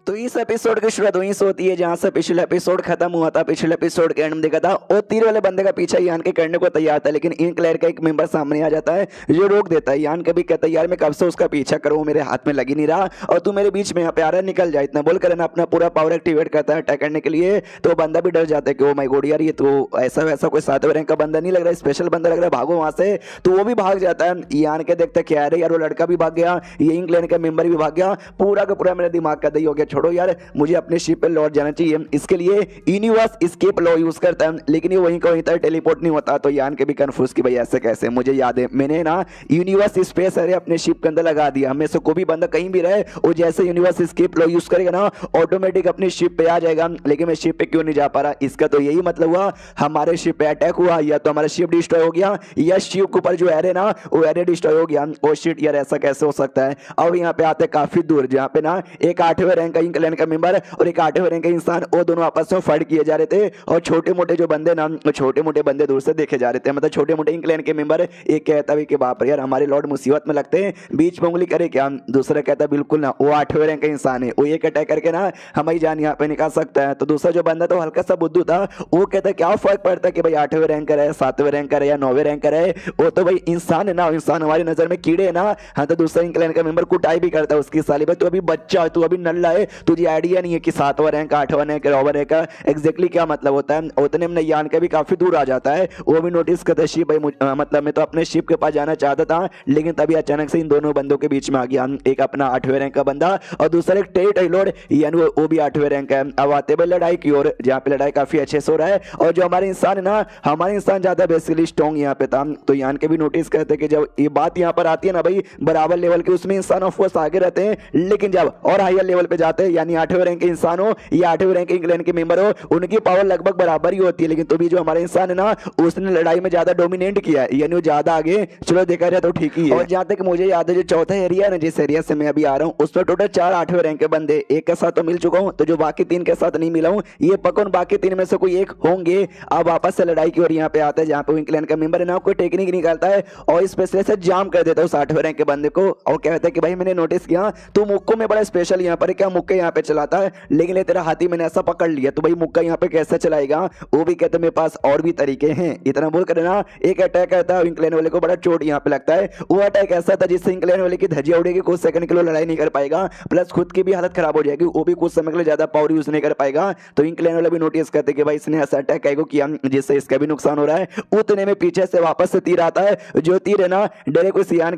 तो इस एपिसोड की शुरुआत वहीं से होती है जहां से पिछले एपिसोड खत्म हुआ था। पिछले एपिसोड के एंड में देखा था और तीर वाले बंदे का पीछा यान के करने को तैयार था, लेकिन इन क्लेयर का एक मेंबर सामने आ जाता है जो रोक देता है। यान कभी कहता है यार मैं कब से उसका पीछा करूँ, मेरे हाथ में लग ही नहीं रहा और तू मेरे बीच में यहाँ पे आ रहा है, निकल जाए। इतना बोलकर ना अपना पूरा पावर एक्टिवेट करता है अटैक करने के लिए। तो बंदा भी डर जाता है कि ओ माय गॉड यार ये तो ऐसा वैसा कोई 7वें रैंक का बंदा नहीं लग रहा है, स्पेशल बंदा लग रहा है, भागो वहां से। तो वो भी भाग जाता है। यान के देखते क्या है यार वो लड़का भी भाग गया, ये इंग्लैंड का मेंबर भी भाग गया। पूरा का पूरा मेरा दिमाग का दही हो गया, छोड़ो यार मुझे अपने शिप पे लौट जाना चाहिए। इसके लिए यूनिवर्स एस्केप लॉ यूज करता है, लेकिन ये वहीं का वहीं तक टेलीपोर्ट नहीं होता। तो यान के भी कंफ्यूज कि भाई ऐसे कैसे। मुझे याद है मैंने ना यूनिवर्स स्पेस एरिया अपने शिप के अंदर लगा दिया। हमें से कोई भी बंदा कहीं भी रहे वो जैसे यूनिवर्स एस्केप लॉ यूज करेगा ना ऑटोमेटिक अपने शिप पे आ जाएगा। लेकिन मैं शिप पे क्यों नहीं जा पा रहा, इसका तो यही मतलब हुआ हमारे शिप पे अटैक हुआ, या तो हमारा शिप डिस्ट्रॉय हो गया या शिप के ऊपर जो एरिया ना वो एरिया डिस्ट्रॉय हो गया। ओ शिट यार ऐसा कैसे हो सकता है। अब यहाँ पे आते काफी दूर जहाँ पे ना एक 8वें रैंक का इंग्लैंड का मेंबर और एक 8वें रैंक का इंसान वो दोनों आपस में फाइट किए जा रहे थे। और छोटे मोटे जो बंदे ना छोटे मोटे बंदे दूर से देखे जा रहे थे, मतलब छोटे मोटे इंग्लैंड के मेंबर। एक कहता भी कि बाप रे यार हमारे लॉर्ड मुसीबत में लगते हैं, बीच में उंगली करे क्या। दूसरा कहता बिल्कुल ना वो 8वें रैंक का इंसान है, वो एक अटैक करके ना हमारी जान यहाँ पे निकाल सकता है। तो दूसरा जो बंदा तो हल्का सा बुद्धू था वो कहता क्या फर्क पड़ता है कि भाई 8वें रैंक है 7वें रैंक है या 9वें रैंक है, वो तो भाई इंसान है ना, इंसान हमारी नजर में कीड़े है ना। हाँ तो दूसरा इंग्लैंड का मेंबर कुटाई भी करता है उसकी साली भाई तू अभी बच्चा है, तू अभी नल्ला है, तुझे आइडिया नहीं है कि 7वां रैंक 8वां रैंक 9वां रैंक का एग्जैक्टली क्या मतलब होता है। उतने में यान का भी काफी दूर आ जाता है, वो भी नोटिस करता है शिप भाई मतलब मैं तो अपने शिप के पास जाना चाहता था, लेकिन तभी अचानक से इन दोनों बंदों के बीच में आ गया एक अपना 8वें रैंक का बंदा और दूसरा एक टेरिटरी लॉर्ड यानी वो भी 8वें रैंक है। अब आते भाई लड़ाई की ओर जहाँ पे लड़ाई काफी अच्छे से हो रहा है और जो हमारे इंसान है ना हमारे इंसान ज्यादा बेसिकली स्ट्रॉन्ग यहाँ पे था। तो यान के भी नोटिस करते कि जब ये बात यहाँ पर आती है ना भाई बराबर लेवल के उसमें इंसान ऑफ कोर्स आगे रहते हैं, लेकिन जब और हायर लेवल पे जाते हैं यानी 8वें रैंक के इंसान हो या 8वें रैंक के इंग्लैंड के मेंबर हो उनकी पावर लगभग बराबर ही होती है। लेकिन तो भी जो हमारे इंसान है ना उसने लड़ाई में ज्यादा डोमिनेट किया है, यानी वो ज्यादा आगे। चलो देखा जाए तो ठीक ही है। और जहां तक मुझे याद है जो चौथा एरिया है ना जिस एरिया से मैं अभी आ रहा हूँ उसमें टोटल 4 8वें रैंक के बंदे एक के साथ तो मिल चुका हूँ, तो जो बाकी 3 के साथ नहीं मिला हूँ ये पक्का बाकी 3 में से कोई एक होंगे। अब वापस से लड़ाई की ओर यहाँ पे आता है जहाँ पे इंग्लैंड का मेंबर है ना कोई टेक्निक निकालता है और स्पेशली से जाम कर देता है उस 8वें रैंक के बंदे को और कहता है कि भाई मैंने नोटिस किया तू मुक्कों में बड़ा स्पेशल यहाँ पर क्या मुक्के यहाँ पे चलाता है, लेकिन ये तेरा हाथी मैंने ऐसा पकड़ लिया तो भाई मुक्का यहाँ पे कैसे चलाएगा। वो भी कहते मेरे पास और भी तरीके हैं। इतना बोल कर ना एक अटैक आता है इंग्लैंड वाले को बड़ा चोट यहाँ पे लगता है। वो अटैक ऐसा था जिससे इंग्लैंड वाले की धज्जियां उड़ेगी, कुछ सेकंड के लिए लड़ाई नहीं कर पाएगा, प्लस खुद की भी हालत खराब हो जाएगी, वो भी कुछ समय के लिए ज्यादा पावर यूज नहीं कर पाएगा। तो इंग्लैंड वाले भी नोटिस करते कि भाई इसने ऐसा अटैक किया जिससे इसका भी नुकसान हो रहा है। उतने में पीछे से वापस से तीर आता है, जो तीर है ना डायरेक्ट उस यान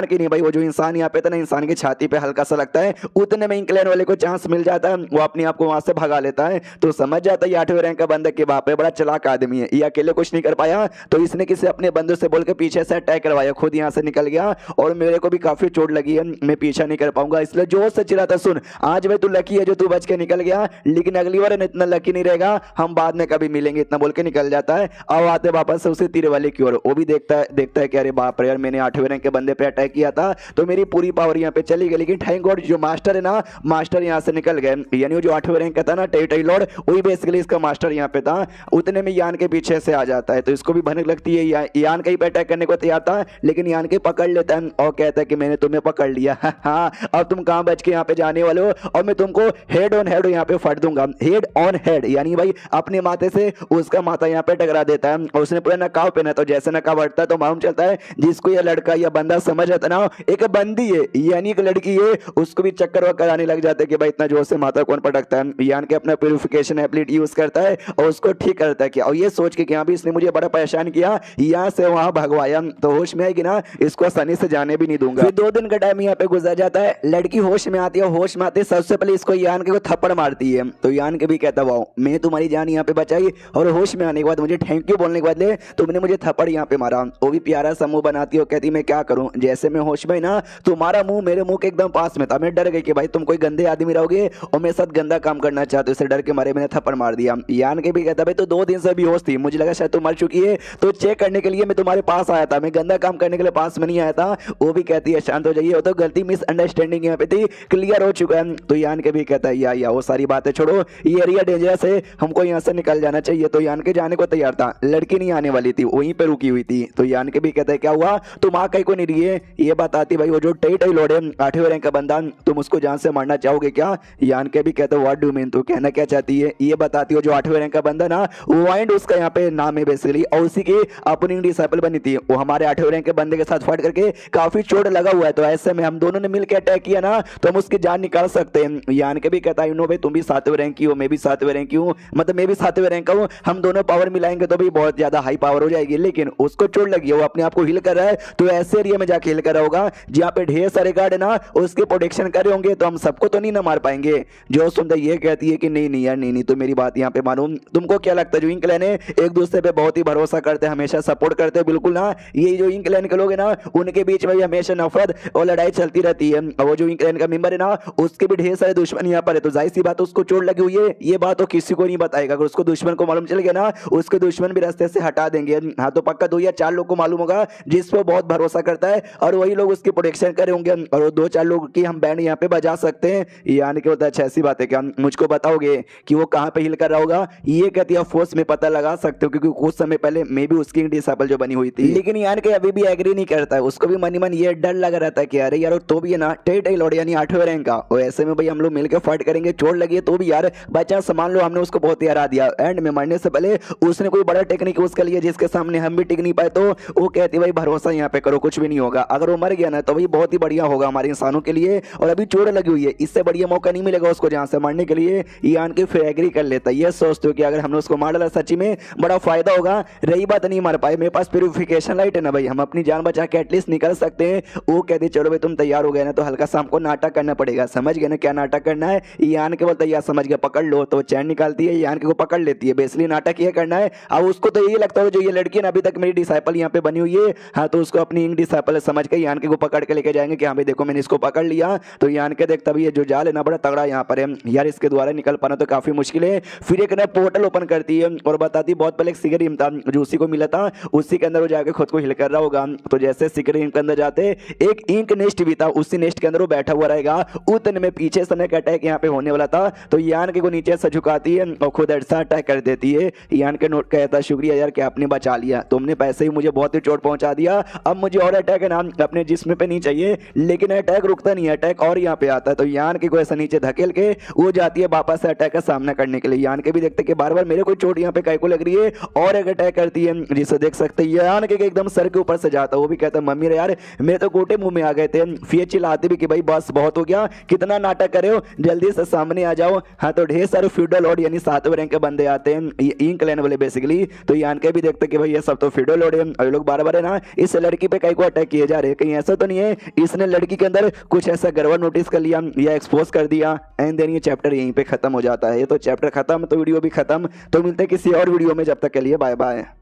की नहीं भाई वो जो इंसान यहाँ पे था ना इंसान की छाती पे हल्का सा लगता है। उतने में इंग्लैंड वाले को चांस मिल जाता है, वो अपने आप को वहां से भगा लेता है। तो समझ जाता है 8वें रैंक का बंदा के बाप है बड़ा चालाक आदमी है, ये अकेले कुछ नहीं कर पाया तो इसने किसी अपने बंदों से बोल के पीछे से अटैक करवाया, खुद यहाँ से निकल गया और मेरे को भी काफी चोट लगी है, मैं पीछा नहीं कर पाऊंगा। इसलिए जोर से चिल्लाता सुन आज भाई तू लकी है जो तू बच के निकल गया, लेकिन अगली बार इतना लकी नहीं रहेगा, हम बाद में कभी मिलेंगे, इतना बोल के निकल जाता है। अब आते वापस से उसे तीर वाले की ओर, वो भी देखता है कि अरे बाप रे यार मैंने 8वें रैंक के बंदे पे अटैक किया था तो मेरी पूरी पावर यहाँ पे चली गई, लेकिन थैंक गॉड जो मास्टर है ना मास्टर यहाँ से निकल गए, यानी वो जो 8वें रैंक का था ना टेरिटरी लॉर्ड वही बेसिकली इसका मास्टर यहाँ पे था। उतने में यान के पीछे से आ जाता है तो इसको भी भनक लगती है, यान कहीं पे अटैक करने को तैयार था लेकिन यान के पकड़ लेता है और कहता है कि मैंने तुम्हें पकड़ लिया हाँ अब तुम कहाँ बच के यहाँ पे जाने वाले हो और मैं तुमको हेड ऑन हेड यहाँ पे फट दूंगा। हेड ऑन हेड यानी भाई अपने माथे से उसका माथा यहाँ पे टकरा देता है और उसने पूरा नकाब पहना, तो जैसे नकाब हटता है तो मालूम चलता है जिसको ये लड़का या बंदा समझ आता ना एक बंदी है यानी एक लड़की है, उसको भी चक्कर वक्कर आने लग जाते कि भाई इतना जोर से माथा कौन पटकता है। यान के अपना प्यूरिफिकेशन एबिलिटी यूज करता है और उसको ठीक करता है कि और ये सोच के कि यहाँ भी इसने मुझे बड़ा परेशान किया यहाँ से वहां भगवाया तो होश में आएगी ना इसको आसानी से जाने भी नहीं दूंगा। फिर 2 दिन का टाइम यहाँ पे गुजर जाता है, लड़की होश में आती है, होश में आती है सबसे पहले इसको यान के को थप्पड़ मारती है। तो यान के भी कहता वाओ मैं तुम्हारी जान यहाँ पे बचाई और होश में आने के बाद मुझे थैंक यू बोलने के बदले तुमने मुझे थप्पड़ यहाँ पे मारा। वो भी प्यारा सा मुंह बनाती है, कहती मैं क्या करूं, जैसे मैं होश में ना तुम्हारा मुंह मेरे मुंह के एकदम पास में था, मैं डर गई कि भाई तुम कोई गंदे आदमी रहोगे और मेरे साथ गंदा काम करना चाहते हो, इससे डर के मारे मैंने थप्पड़ मार दिया। यान के भी कहता भाई तो 2 दिन से बेहोश थी, मुझे लगा शायद तुम मर चुकी है तो चेक करने के लिए मैं तुम्हारे पास आया था, मैं गंदा काम करने के लिए पास में नहीं आया था। वो भी कहती है शांत हो जाइए, वो तो गलती मिसअंडरस्टैंडिंग यहाँ पे थी, क्लियर हो चुका है। तो यान के भी कहता है या वो सारी बातें छोड़ो, ये एरिया डेंजरस है, हमको यहाँ से निकल जाना चाहिए। तो यान के जाने को तैयार था, लड़की नहीं आने वाली थी, वहीं पे रुकी हुई थी। तो यान के भी कहता है क्या हुआ तुम आ कहीं को नहीं रही है, ये बात आती भाई वो जो टेरिटरी लॉर्ड है 8वें रैंक का बंदा तुम उसको जान से मारना चाहो बचाओगे क्या? यान के भी कहते व्हाट डू मीन, तो कहना क्या चाहती है ये बताती हो। जो 8वें रैंक का बंदा ना वाइंड उसका यहाँ पे नाम है बेसिकली, और उसी की अपनी डिसाइपल बनी थी। वो हमारे 8वें रैंक के बंदे के साथ फाइट करके काफी चोट लगा हुआ है, तो ऐसे में हम दोनों ने मिलकर अटैक किया ना तो हम उसकी जान निकाल सकते हैं। यान के भी कहता है नो भाई तुम भी 7वें रैंक की हो, मैं भी 7वें रैंक की हूँ, मतलब मैं भी 7वें रैंक का हूँ, हम दोनों पावर मिलाएंगे तो भी बहुत ज्यादा हाई पावर हो जाएगी। लेकिन उसको चोट लगी है, वो अपने आप को हील कर रहा है, तो ऐसे एरिया में जाके हील कर रहा होगा जहाँ पे ढेर सारे गार्ड है ना उसके प्रोटेक्शन कर रहे होंगे, तो हम सबको तो नहीं ना मार पाएंगे। जो सुंदर ये कहती है कि नहीं नहीं यार नहीं, तो मेरी बात यहाँ पे मानो। तुमको क्या लगता है जो इंक क्लैन है एक दूसरे पे बहुत ही भरोसा करते हैं, हमेशा सपोर्ट करते हैं? बिल्कुल ना, ये जो इंक क्लैन के लोग है ना उनके बीच में भी हमेशा नफरत और लड़ाई चलती रहती है। और वो जो इंक क्लैन का मेंबर है ना उसके भी ढेर सारे दुश्मन यहाँ पर है, तो जाहिर सी बात उसको चोट लगी हुई है, ये बात तो किसी को नहीं बताएगा। अगर उसको दुश्मन को मालूम चल गया ना उसके दुश्मन भी रास्ते से हटा देंगे। हाँ तो पक्का 2 या 4 लोग को मालूम होगा जिस पर बहुत भरोसा करता है और वही लोग उसकी प्रोटेक्शन करे होंगे, और वो 2-4 लोग की हम बैंड यहाँ पे बजा सकते हैं। यानी कि होता है ऐसी बात है क्या मुझको बताओगे कि वो कहाँ पे हिल कर रहा होगा? ये कहती है फोर्स में पता लगा सकते हो, क्योंकि कुछ समय पहले मैं भी उसकी डिसाइपल जो बनी हुई थी। लेकिन यार के अभी भी एग्री नहीं करता है, उसको भी मन ही मन ये डर लगा रहता है कि अरे यार तो भी है ना टेट लॉर्ड यानी 8वें रैंक का, और ऐसे में भाई हम लोग मिलकर फाइट करेंगे, चोट लगी है तो भी यार बच्चा सामान लो, हमने उसको बहुत ही हरा दिया। एंड में मरने से पहले उसने कोई बड़ा टेक्निक यूज कर लिया जिसके सामने हम भी टिक नहीं पाए, तो वो कहती भाई भरोसा यहाँ पे करो कुछ भी नहीं होगा। अगर वो मर गया ना तो भाई बहुत ही बढ़िया होगा हमारे इंसानों के लिए, और अभी चोट लगी हुई है, इससे बढ़िया मौका नहीं मिलेगा उसको जहां से मरने के लिए। यान के फिर एग्री कर लेता है, ये सोचते हो कि अगर हमने उसको मार डाला सच्ची में बड़ा फायदा होगा। रही बात नहीं मार पाए, मेरे पास प्यूरिफिकेशन लाइट है ना भाई, हम अपनी जान बचा के एटलीस्ट निकल सकते हैं। वो कहते चलो भाई तुम तैयार हो गए ना तो हल्का सा हमको नाटक करना पड़ेगा। समझ गए ना क्या नाटक करना है? यान के बोलता यार समझ गया पकड़ लो, तो चैन निकालती है यान के को पकड़ लेती है। बेसिकली नाटक ये करना है। अब उसको तो यही लगता है जो ये लड़की है ना अभी तक मेरी डिसाइपल यहाँ पे बनी हुई है, हाँ तो उसको अपनी इंक डिसाइपल समझ के यान के को पकड़ के लेके जाएंगे कि हाँ भाई देखो मैंने इसको पकड़ लिया। तो यान के देखता भी ये जो जाल है ना बड़ा तगड़ा यहाँ पर है यार, इसके द्वारा निकल पाना तो काफी मुश्किल है। फिर एक ना पोर्टल ओपन करती है और बताती बहुत पहले एक सिगरेट था जो उसी को मिला था, उसी के अंदर वो जाके खुद को हिल कर रहा होगा। तो जैसे सिगरेट के अंदर जाते एक इंक नेस्ट भी था, उसी नेस्ट के अंदर वो बैठा हुआ रहेगा। उतने में पीछे समय का अटैक यहाँ पे होने वाला था, तो यान के को नीचे से झुकाती है और खुद ऐसा अटैक कर देती है। यान के नोट कहता शुक्रिया यार कि आपने बचा लिया, तुमने पैसे ही मुझे बहुत ही चोट पहुंचा दिया, अब मुझे और अटैक है ना अपने जिस्म पे नहीं चाहिए। लेकिन अटैक रुकता नहीं है, अटैक और यहाँ पे आता है। तो यान के को ऐसा नीचे धकेल के वो जाती है वापस से अटैक का सामना करने के लिए। यान के भी देखते कि बार बार मेरे को चोट यहाँ पे काय को लग रही है, और एक अटैक करती है जिसे देख सकते हैं यान के एकदम सर के ऊपर से जाता है। वो भी कहता है मम्मी रे यार मेरे तो गोटे मुंह में आ गए थे। फिर चिल्लाते भी कि भाई बस बहुत हो गया, कितना नाटक करे हो, जल्दी से सामने आ जाओ। हाँ तो ढेर सारे फ्यूडल लॉर्ड यानी 7वें रैंक के बंदे आते हैं, इंक क्लैन वाले बेसिकली। तो यान के भी देखते कि भाई ये सब तो फ्यूडल लॉर्ड है, और लोग बार बार है ना इस लड़की पे कई को अटैक किए जा रहे हैं। कहीं ऐसा तो नहीं है इसने लड़की के अंदर कुछ ऐसा गड़बड़ नोटिस कर लिया या एक्सपोज कर दिया? एंड देन ये चैप्टर यहीं पे खत्म हो जाता है। ये तो चैप्टर खत्म तो वीडियो भी खत्म। तो मिलते हैं किसी और वीडियो में, जब तक के लिए बाय बाय।